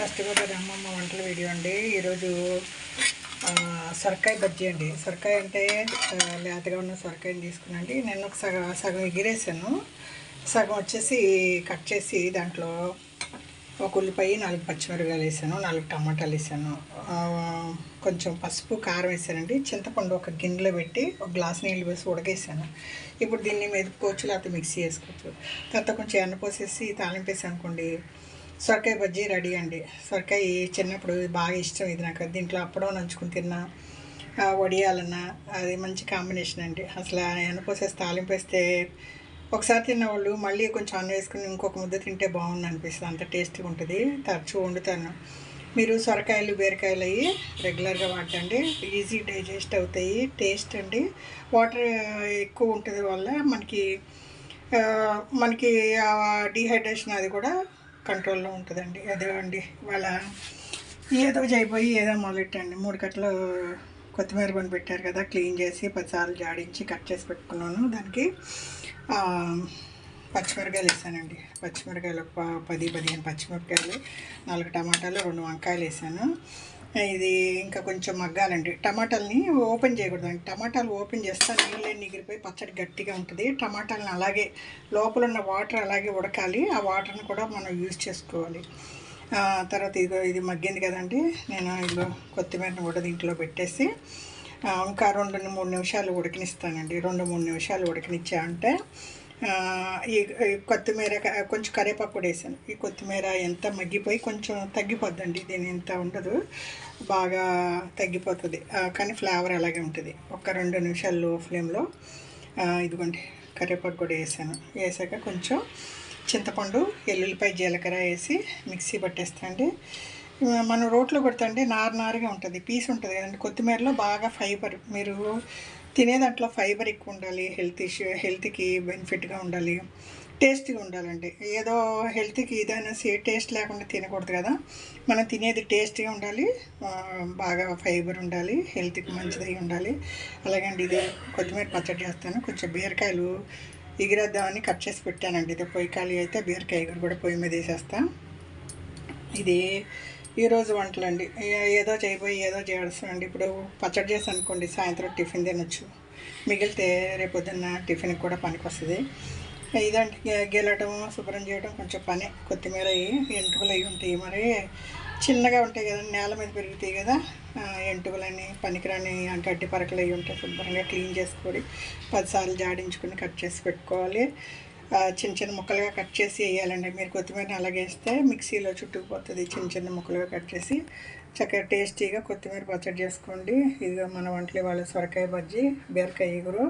West Godavari అమ్మమ్మ వంటల video అండి. ఈరోజు సొరకాయ బజ్జీ అండి. సొరకాయ అంటే లేతగా ఉన్న సొరకాయని తీసుకున్నాండి. నేను ఒక సగం ఎగిరేసాను, సగం వచ్చేసి కట్ చేసి దాంట్లో ఒక ఉల్లిపాయ, 4 పచ్చిమిరపకాయలు వేసాను, 4 టమాటాలు వేసాను, కొంచెం పసుపు, కారం వేసానండి. చింతపండు ఒక గిన్నెలో పెట్టి ఒక గ్లాస్ నీళ్ళు వేసి ఉడకేసాను. ఇప్పుడు దీన్ని మెదుపుకోవచ్చు, లేకపోతే మిక్సీ వేసుకోవచ్చు. తర్వాత కొంచెం ఎన్న పోసేసి తాలింపు వేసి అనుకోండి, సొరకాయ బజ్జీ రెడీ అండి. సొరకాయ చిన్నప్పుడు బాగా ఇష్టం ఇది నాకు. దీంట్లో అప్పడం నంచుకుని తిన్నా, వడియాలన్నా అది మంచి కాంబినేషన్ అండి. అసలు ఎన్నపోసేసి తాలింపు వేస్తే ఒకసారి తిన్నవాళ్ళు మళ్ళీ కొంచెం అన్నం వేసుకుని ఇంకొక ముద్ద తింటే బాగుంది అనిపిస్తుంది, అంత టేస్టీగా ఉంటుంది. తరచూ వండుతాను. మీరు సొరకాయలు, బీరకాయలు అవి రెగ్యులర్గా వాడండి, ఈజీ డైజెస్ట్ అవుతాయి, టేస్ట్ అండి. వాటర్ ఎక్కువ ఉంటుంది వల్ల మనకి డీహైడ్రేషన్ అది కూడా కంట్రోల్లో ఉంటుందండి. అదే అండి, వాళ్ళ ఏదో చేయబోయి ఏదో మొదలెట్టండి. 3 కట్టలు కొత్తిమీర కొని పెట్టారు కదా, క్లీన్ చేసి 10 సార్లు జాడించి కట్ చేసి పెట్టుకున్నాను. దానికి పచ్చిమిరకాయలు వేసానండి. పచ్చిమిరకాయలు 10-15 పచ్చిమిరకాయలు, 4 టమాటాలు, 2 వంకాయలు వేసాను. ఇది ఇంకా కొంచెం మగ్గాలండి. టమాటాలని ఓపెన్ చేయకూడదండి. టమాటాలు ఓపెన్ చేస్తే నీళ్ళని ఎగిరిపోయి పచ్చడి గట్టిగా ఉంటుంది. టమాటాలను అలాగే లోపల ఉన్న వాటర్ అలాగే ఉడకాలి. ఆ వాటర్ని కూడా మనం యూజ్ చేసుకోవాలి. తర్వాత ఇది మగ్గింది కదండి. నేను ఇదిగో కొత్తిమీరని కూడా దీంట్లో పెట్టేసి ఇంకా 2-3 నిమిషాలు ఉడకనిస్తానండి. 2-3 నిమిషాలు ఉడకనిచ్చా అంటే ఈ కొత్తిమీర, కొంచెం కరివేపాకు కూడా వేసాను. ఈ కొత్తిమీర ఎంత మగ్గిపోయి కొంచెం తగ్గిపోద్దండి. దీని ఇంత ఉండదు, బాగా తగ్గిపోతుంది, కానీ ఫ్లేవర్ అలాగే ఉంటుంది. ఒక 2 నిమిషాలు లో ఫ్లేమ్లో ఇదిగోండి కరివేపాకు కూడా వేసాను. వేసాక కొంచెం చింతపండు, ఎల్లుల్లిపాయ, జీలకర్ర వేసి మిక్సీ పట్టేస్తాండి. మనం రోట్లో కొడతాండి, నారుగా ఉంటుంది, పీస్ ఉంటుంది కదండి. కొత్తిమీరలో బాగా ఫైబర్, మీరు తినే దాంట్లో ఫైబర్ ఎక్కువ ఉండాలి. హెల్త్కి బెనిఫిట్గా ఉండాలి, టేస్ట్గా ఉండాలండి. ఏదో హెల్త్కి ఏదైనా టేస్ట్ లేకుండా తినకూడదు కదా. మనం తినేది టేస్ట్గా ఉండాలి, బాగా ఫైబర్ ఉండాలి, హెల్త్కి మంచిదై ఉండాలి. అలాగండి ఇది కొత్తిమీర పచ్చడి చేస్తాను. కొంచెం బీరకాయలు ఎగిరేద్దామని కట్ చేసి పెట్టానండి. ఇది పొయ్యి ఖాళీ అయితే బీరకాయ ఎగురు కూడా పొయ్యి మీద వేసేస్తాను. ఇది ఈరోజు వంటలు అండి. ఏదో చేయబోయి ఏదో చేస్తానండి. ఇప్పుడు పచ్చడి చేసి అనుకోండి, సాయంత్రం టిఫిన్ తినొచ్చు, మిగిలితే రేపొద్దున్న టిఫిన్కి కూడా పనికి వస్తుంది. ఇదండి, గెలటం, శుభ్రం చేయడం కొంచెం పని. కొత్తిమీర ఎంటుకలు అవి ఉంటాయి, మరి చిన్నగా ఉంటాయి కదా, నేల మీద పెరుగుతాయి కదా, ఎంటుకలని పనికిరాని గడ్డి పరకలు అవి ఉంటాయి. శుభ్రంగా క్లీన్ చేసుకొని 10 సార్లు జాడించుకొని కట్ చేసి పెట్టుకోవాలి. చిన్న చిన్న ముక్కలుగా కట్ చేసి వేయాలండి. మీరు కొత్తిమీరని అలాగే వేస్తే మిక్సీలో చుట్టుకుపోతుంది. చిన్న చిన్న ముక్కలుగా కట్ చేసి చక్కగా టేస్టీగా కొత్తిమీర పచ్చడి చేసుకోండి. ఇదిగా మన వంటలు వాళ్ళ సొరకాయ బజ్జీ, బీరకాయ ఎగురు.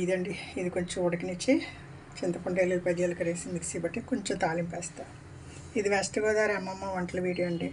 ఇదండి, ఇది కొంచెం ఉడకనిచ్చి చింతపండు, ఎల్లుల్లిపాయ, జీలకర్ర వేసి మిక్సీ బట్టి కొంచెం తాలింపు వేస్తాను. ఇది వెస్ట్ గోదావరి అమ్మమ్మ వంటల వీడియో అండి.